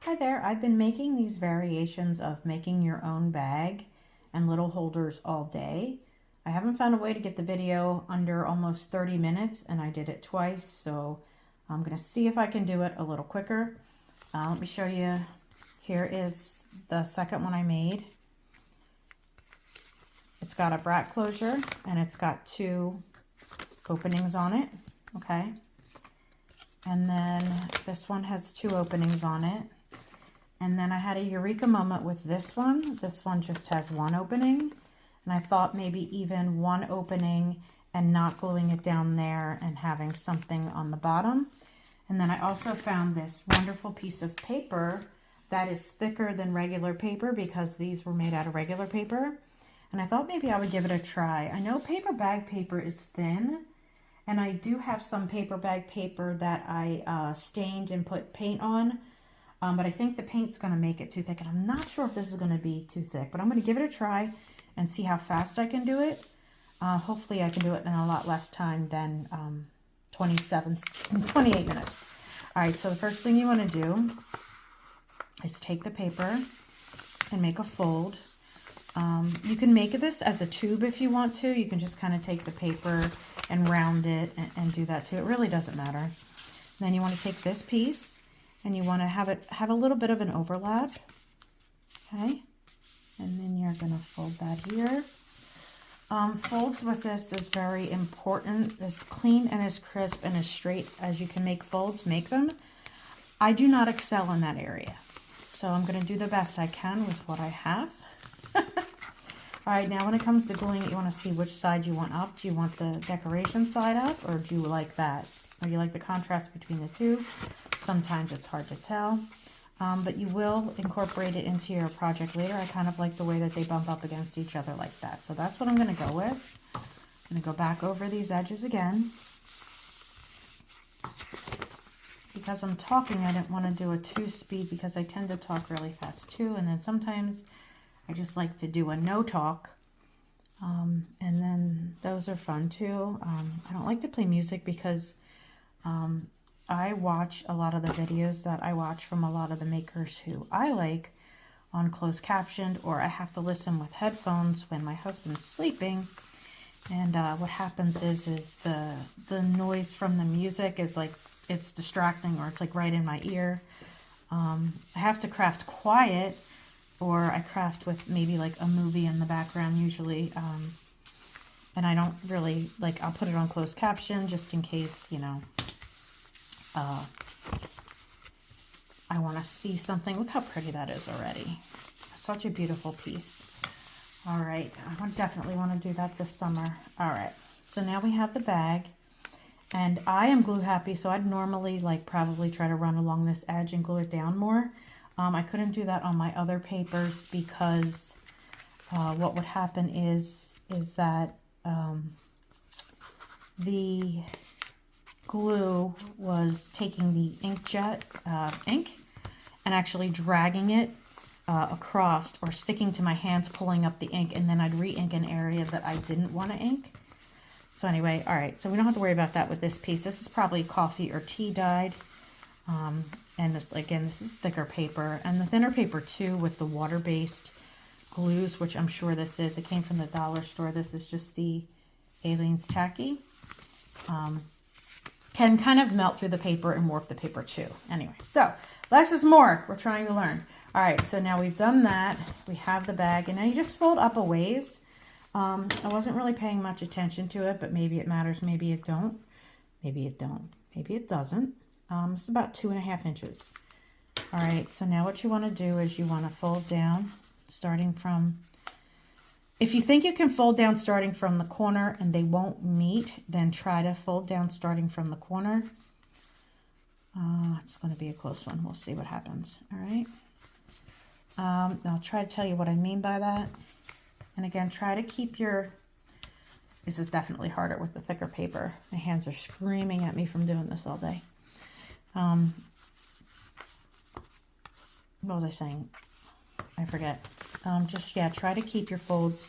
Hi there, I've been making these variations of making your own bag and little holders all day. I haven't found a way to get the video under almost 30 minutes and I did it twice, so I'm going to see if I can do it a little quicker. Let me show you. Here is the second one I made. It's got a brat closure and it's got 2 openings on it, okay? And then this one has 2 openings on it. And then I had a eureka moment with this one. This one just has 1 opening. And I thought maybe even 1 opening and not gluing it down there and having something on the bottom. And then I also found this wonderful piece of paper that is thicker than regular paper because these were made out of regular paper. And I thought maybe I would give it a try. I know paper bag paper is thin. And I do have some paper bag paper that I stained and put paint on. But I think the paint's going to make it too thick. And I'm not sure if this is going to be too thick. But I'm going to give it a try and see how fast I can do it. Hopefully I can do it in a lot less time than 28 minutes. All right, so the first thing you want to do is take the paper and make a fold. You can make this as a tube if you want to. You can just kind of take the paper and round it and do that too. It really doesn't matter. And then you want to take this piece and you want to have a little bit of an overlap, okay? And then you're going to fold that here. Folds with this is very important. As clean and as crisp and as straight as you can make folds, make them. I do not excel in that area, so I'm going to do the best I can with what I have. All right, now when it comes to gluing it, you want to see which side you want up. Do you want the decoration side up, or do you like that? Or you like the contrast between the two? Sometimes it's hard to tell, but you will incorporate it into your project later. I kind of like the way that they bump up against each other like that. So that's what I'm going to go with. I'm going to go back over these edges again. Because I'm talking, I didn't want to do a 2-speed because I tend to talk really fast too. And then sometimes I just like to do a no talk. And then those are fun too. I don't like to play music because I watch a lot of the videos that I watch from a lot of the makers who I like on closed captioned, or I have to listen with headphones when my husband's sleeping. And what happens is the noise from the music is like, it's distracting, or it's like right in my ear. I have to craft quiet, or I craft with maybe like a movie in the background usually. And I don't really, like, I'll put it on closed caption just in case, you know, I want to see something. Look how pretty that is already. Such a beautiful piece. All right, I definitely want to do that this summer. All right, so now we have the bag, and I am glue happy, so I'd normally like probably try to run along this edge and glue it down more. I couldn't do that on my other papers because what would happen is that the glue was taking the inkjet ink and actually dragging it across, or sticking to my hands, pulling up the ink, and then I'd re-ink an area that I didn't want to ink. So anyway, all right, so we don't have to worry about that with this piece. This is probably coffee or tea dyed. And this, again, this is thicker paper, and the thinner paper too with the water-based glues, which I'm sure this is. It came from the dollar store. This is just the Aleene's Tacky. Can kind of melt through the paper and warp the paper too. Anyway, so less is more. We're trying to learn. All right, so now we've done that. We have the bag, and now you just fold up a ways. I wasn't really paying much attention to it, but maybe it matters. Maybe it don't. Maybe it don't. Maybe it doesn't. This is about 2.5 inches. All right, so now what you want to do is you want to fold down, starting from, if you think you can fold down starting from the corner and they won't meet, then try to fold down starting from the corner. It's going to be a close one. We'll see what happens. All right. I'll try to tell you what I mean by that. And again, try to keep your, this is definitely harder with the thicker paper. My hands are screaming at me from doing this all day. What was I saying? I forget. Just, yeah, try to keep your folds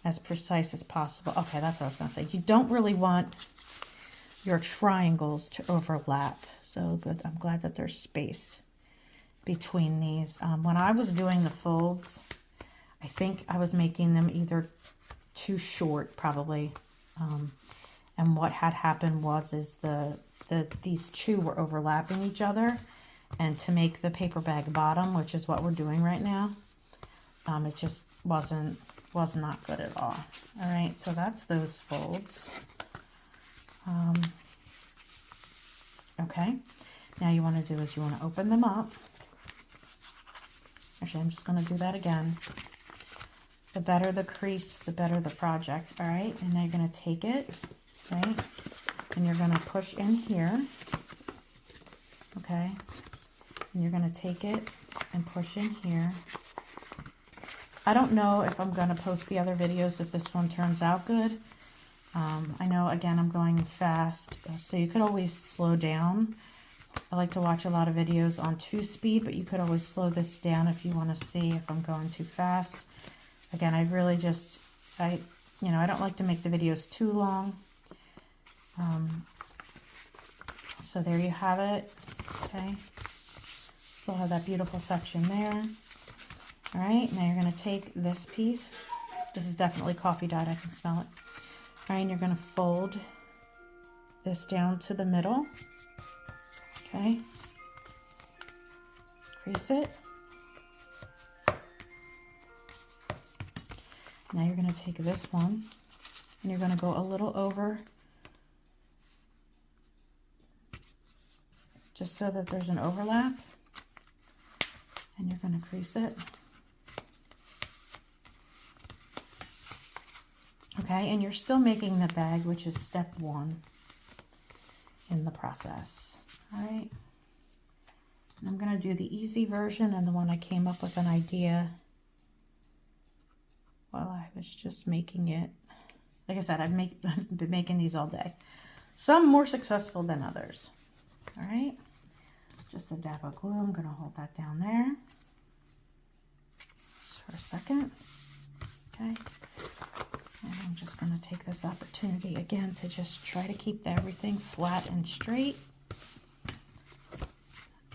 as precise as possible. Okay, that's what I was going to say. You don't really want your triangles to overlap. So good. I'm glad that there's space between these. When I was doing the folds, I think I was making them either too short, probably. And what had happened was these two were overlapping each other, and to make the paper bag bottom, which is what we're doing right now, it just was not good at all. All right, so that's those folds. Okay, now you want to do is you want to open them up. Actually, I'm just going to do that again. The better the crease, the better the project. All right, and now you're going to take it, right, and you're going to push in here. Okay, and you're going to take it and push in here. I don't know if I'm going to post the other videos if this one turns out good. I know, again, I'm going fast, so you could always slow down. I like to watch a lot of videos on 2-speed, but you could always slow this down if you want to see if I'm going too fast. Again, I really just, I don't like to make the videos too long. So there you have it. Okay. Still have that beautiful section there. All right, now you're going to take this piece. This is definitely coffee dyed, I can smell it. All right, and you're going to fold this down to the middle. Okay. Crease it. Now you're going to take this one and you're going to go a little over, just so that there's an overlap, and you're going to crease it. Okay, and you're still making the bag, which is step 1 in the process. All right, and I'm going to do the easy version and the one I came up with an idea while I was just making it. Like I said, I've been making these all day. Some more successful than others. All right, just a dab of glue. I'm going to hold that down there just for a second. Okay, and I'm just going to take this opportunity again to just try to keep everything flat and straight.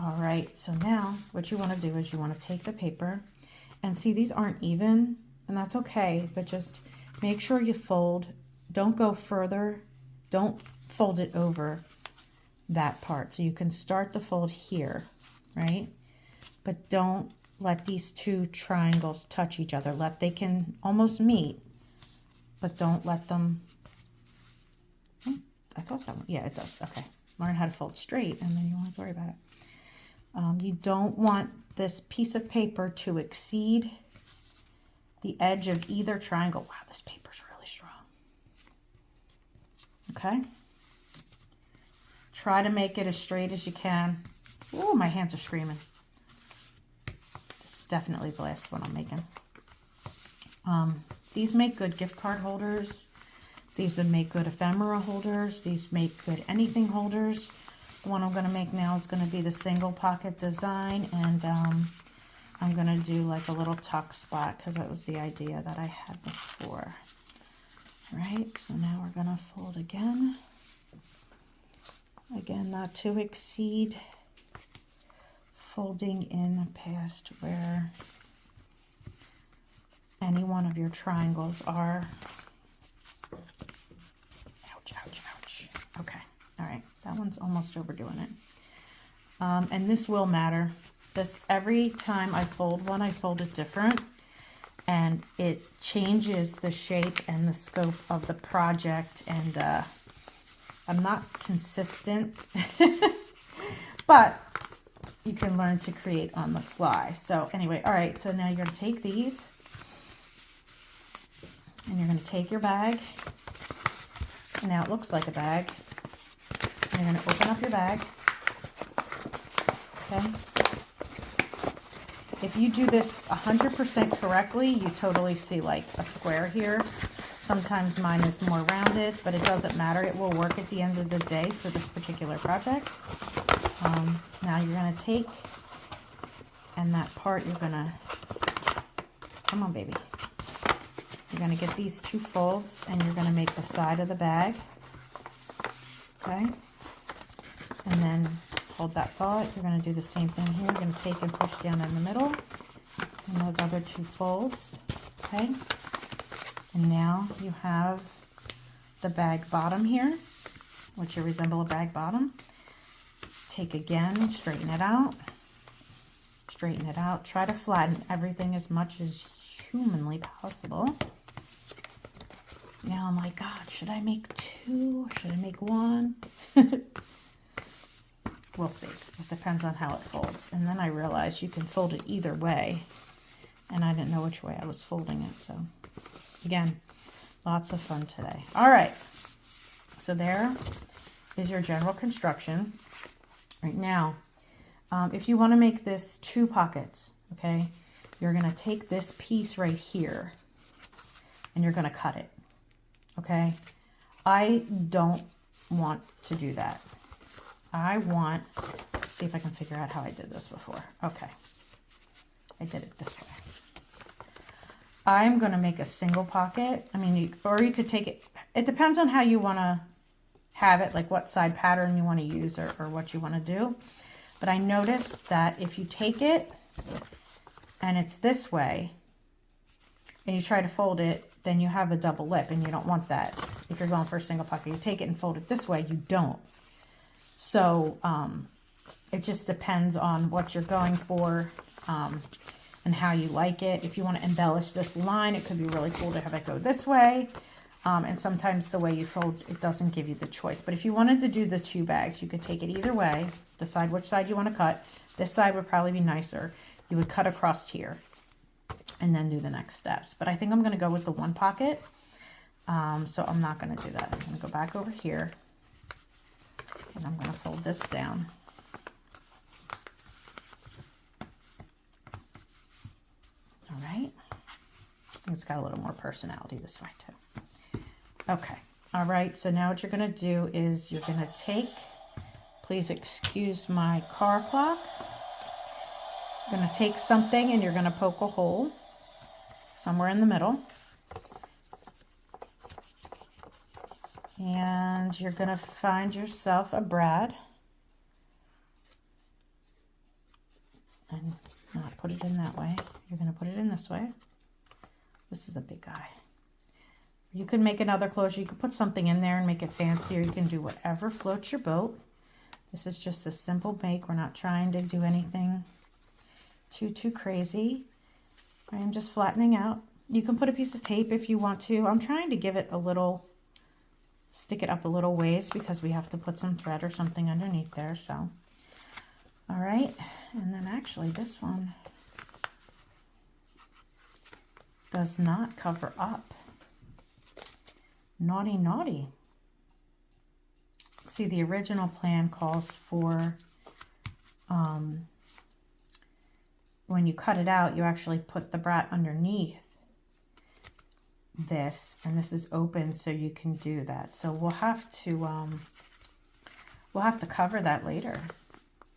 All right, so now what you want to do is you want to take the paper, and see, these aren't even, and that's okay, but just make sure you fold. Don't go further. Don't fold it over that part. So you can start the fold here, right? But don't let these two triangles touch each other. They can almost meet, but don't let them, I thought that one, yeah, it does. Okay, learn how to fold straight, and then you won't worry about it. You don't want this piece of paper to exceed the edge of either triangle. Wow, this paper's really strong. Okay. Try to make it as straight as you can. Ooh, my hands are screaming. This is definitely the last one I'm making. These make good gift card holders. These would make good ephemera holders. These make good anything holders. The one I'm going to make now is going to be the single pocket design, and I'm going to do like a little tuck spot because that was the idea that I had before. All right, so now we're going to fold again. Again, not to exceed, folding in past where any one of your triangles are. Ouch, ouch, ouch. Okay, all right, that one's almost overdoing it. And this will matter. This, every time I fold one, I fold it different, and it changes the shape and the scope of the project, and I'm not consistent, but you can learn to create on the fly. So anyway, all right, so now you're going to take these, and you're going to take your bag. Now it looks like a bag. And you're going to open up your bag. Okay. If you do this 100% correctly, you totally see like a square here. Sometimes mine is more rounded, but it doesn't matter. It will work at the end of the day for this particular project. Now you're going to take, and that part you're going to, come on baby. You're going to get these two folds, and you're going to make the side of the bag. Okay. And then hold that thought. You're going to do the same thing here. You're going to take and push down in the middle and those other two folds, okay? And now you have the bag bottom here, which will resemble a bag bottom. Take again, straighten it out. Straighten it out. Try to flatten everything as much as humanly possible. Now I'm like, God, should I make two? Should I make one? We'll see. It depends on how it folds. And then I realized you can fold it either way. And I didn't know which way I was folding it. So again, lots of fun today. All right. So there is your general construction. Right now, if you want to make this 2 pockets, okay, you're going to take this piece right here and you're going to cut it, okay? I don't want to do that. I want, let's see if I can figure out how I did this before. Okay, I did it this way. I'm going to make a single pocket. I mean, or you could take it, it depends on how you want to have it, like what side pattern you want to use or what you want to do. But I noticed that if you take it and it's this way and you try to fold it, then you have a double lip and you don't want that. If you're going for a single pocket, you take it and fold it this way, you don't. So it just depends on what you're going for and how you like it. If you want to embellish this line, it could be really cool to have it go this way. And sometimes the way you fold, it doesn't give you the choice. But if you wanted to do the 2 bags, you could take it either way, decide which side you want to cut. This side would probably be nicer. You would cut across here and then do the next steps. But I think I'm going to go with the 1 pocket. So I'm not going to do that. I'm going to go back over here and I'm going to fold this down. All right. It's got a little more personality this way too. Okay, all right, so now what you're gonna do is you're gonna take, please excuse my car clock. You're gonna take something and you're gonna poke a hole somewhere in the middle. And you're gonna find yourself a brad. And not put it in that way. You're gonna put it in this way. This is a big guy. You can make another closure. You can put something in there and make it fancier. You can do whatever floats your boat. This is just a simple make. We're not trying to do anything too crazy. I am just flattening out. You can put a piece of tape if you want to. I'm trying to give it a little, stick it up a little ways because we have to put some thread or something underneath there. So, all right. And then actually this one does not cover up. Naughty, naughty. See, the original plan calls for when you cut it out, you actually put the brat underneath this, and this is open, so you can do that. So we'll have to cover that later.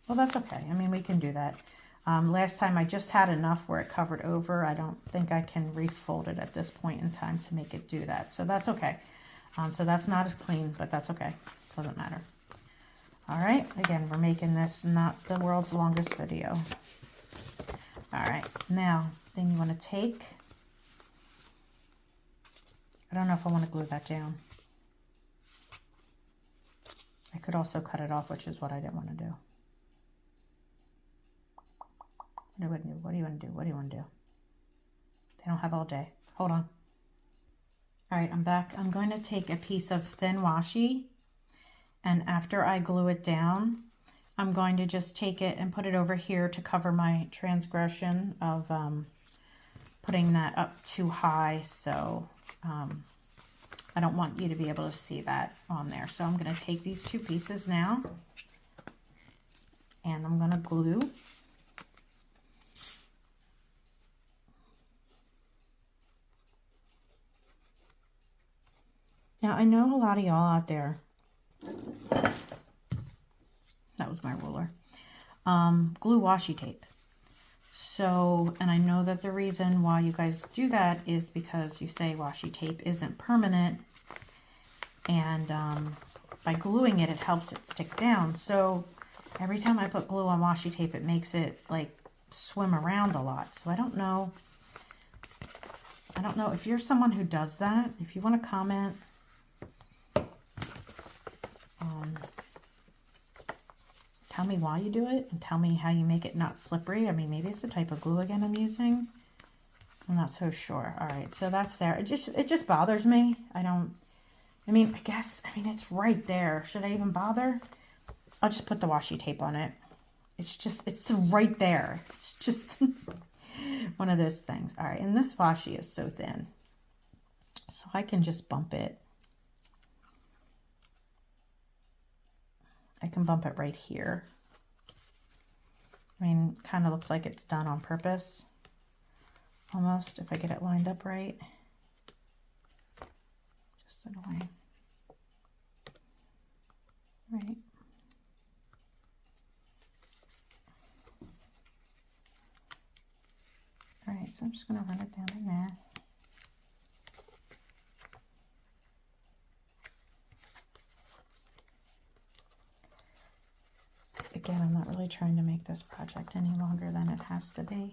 Well, that's okay. I mean, we can do that. Last time I just had enough where it covered over. I don't think I can refold it at this point in time to make it do that. So that's okay. So that's not as clean, but that's okay. Doesn't matter. All right. Again, we're making this not the world's longest video. All right. Now, then you want to take, I don't know if I want to glue that down. I could also cut it off, which is what I didn't want to do. What do you want to do? What do you want to do? They don't have all day. Hold on. All right, I'm back. I'm going to take a piece of thin washi, and after I glue it down, I'm going to just take it and put it over here to cover my transgression of putting that up too high. So I don't want you to be able to see that on there. So I'm going to take these 2 pieces now, and I'm going to glue. Now, I know a lot of y'all out there, that was my ruler, glue washi tape. So, and I know that the reason why you guys do that is because you say washi tape isn't permanent, and by gluing it, it helps it stick down. So Every time I put glue on washi tape, it makes it like swim around a lot. So I don't know if you're someone who does that. If you want to comment, tell me why you do it and tell me how you make it not slippery. I mean, maybe it's the type of glue again I'm using. I'm not so sure. All right, so that's there. It just bothers me. I guess it's right there. Should I even bother? I'll just put the washi tape on it. It's right there. It's just one of those things. All right, and this washi is so thin, so I can just bump it. I can bump it right here. I mean, kind of looks like it's done on purpose, almost, if I get it lined up right. Just in a way. Right. All right, so I'm just going to run it down in there. Again, I'm not really trying to make this project any longer than it has to be.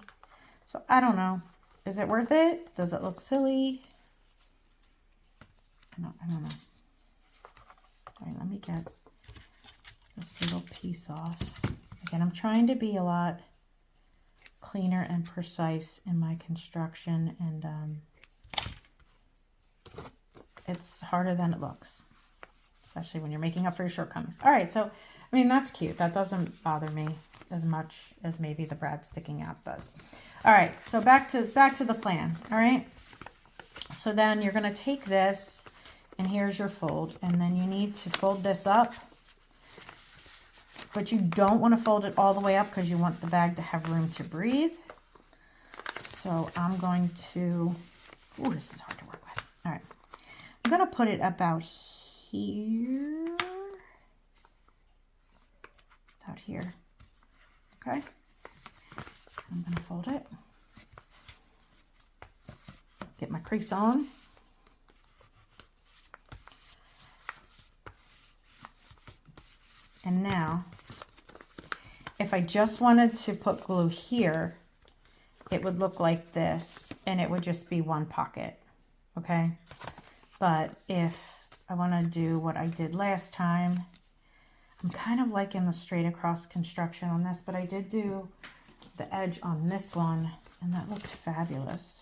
So I don't know. Is it worth it? Does it look silly? I don't know. All right, let me get this little piece off. Again, I'm trying to be a lot cleaner and precise in my construction, and it's harder than it looks, especially when you're making up for your shortcomings. All right, so I mean, that's cute. That doesn't bother me as much as maybe the brad sticking out does. All right, so back to the plan. All right, so then you're going to take this, and here's your fold, and then you need to fold this up, but you don't want to fold it all the way up because you want the bag to have room to breathe. So I'm going to, ooh, this is hard to work with. All right, I'm going to put it about here. Out here. Okay, I'm going to fold it, get my crease on, and now if I just wanted to put glue here, it would look like this and it would just be one pocket. Okay, but if I want to do what I did last time, I'm kind of liking the straight across construction on this, but I did do the edge on this one, and that looked fabulous.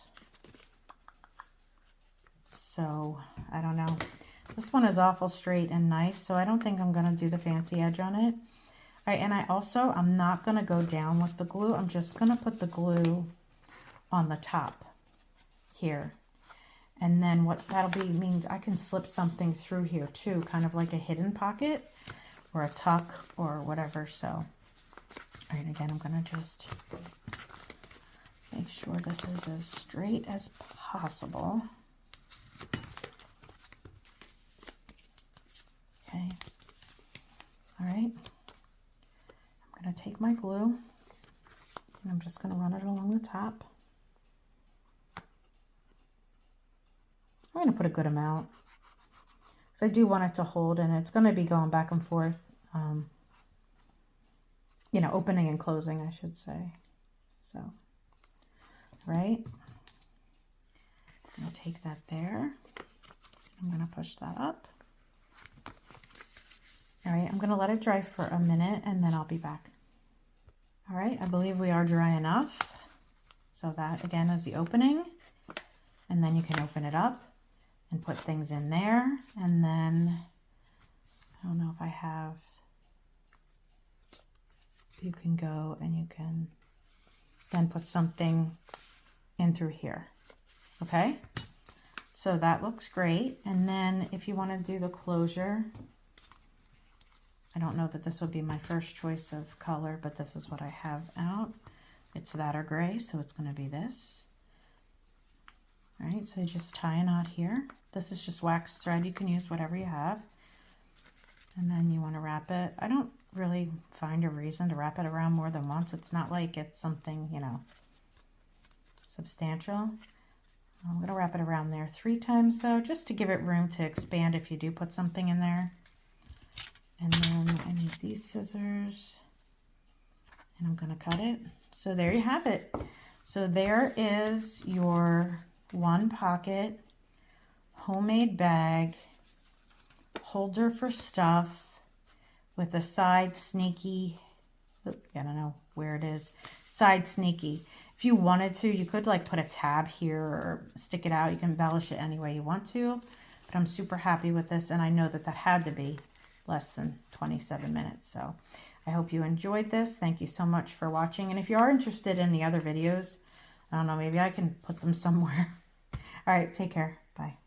So, I don't know. This one is awful straight and nice, so I don't think I'm going to do the fancy edge on it. All right, and I'm not going to go down with the glue. I'm just going to put the glue on the top here. And then what that'll be means I can slip something through here too, kind of like a hidden pocket, or a tuck or whatever. So, all right, again, I'm going to just make sure this is as straight as possible. Okay. All right. I'm going to take my glue and I'm just going to run it along the top. I'm going to put a good amount, because I do want it to hold, and it's going to be going back and forth, you know, opening and closing, I should say. So, right, I'm going to take that there. I'm going to push that up. All right, I'm going to let it dry for a minute, and then I'll be back. All right, I believe we are dry enough. So that, again, is the opening, and then you can open it up and put things in there. And then, I don't know if I have, you can go and you can then put something in through here. Okay, so that looks great. And then if you want to do the closure, I don't know that this would be my first choice of color, but this is what I have out. It's that or gray, so it's going to be this. All right, so you just tie a knot here. This is just wax thread. You can use whatever you have. And then you want to wrap it. I don't really find a reason to wrap it around more than once. It's not like it's something, you know, substantial. I'm going to wrap it around there 3 times though, just to give it room to expand if you do put something in there. And then I need these scissors. And I'm going to cut it. So there you have it. So there is your one pocket homemade bag holder for stuff with a side sneaky, I don't know where it is, side sneaky. If you wanted to, you could like put a tab here or stick it out. You can embellish it any way you want to, but I'm super happy with this, and I know that that had to be less than 27 minutes. So I hope you enjoyed this. Thank you so much for watching, and if you are interested in the other videos, I don't know, maybe I can put them somewhere. All right, take care. Bye.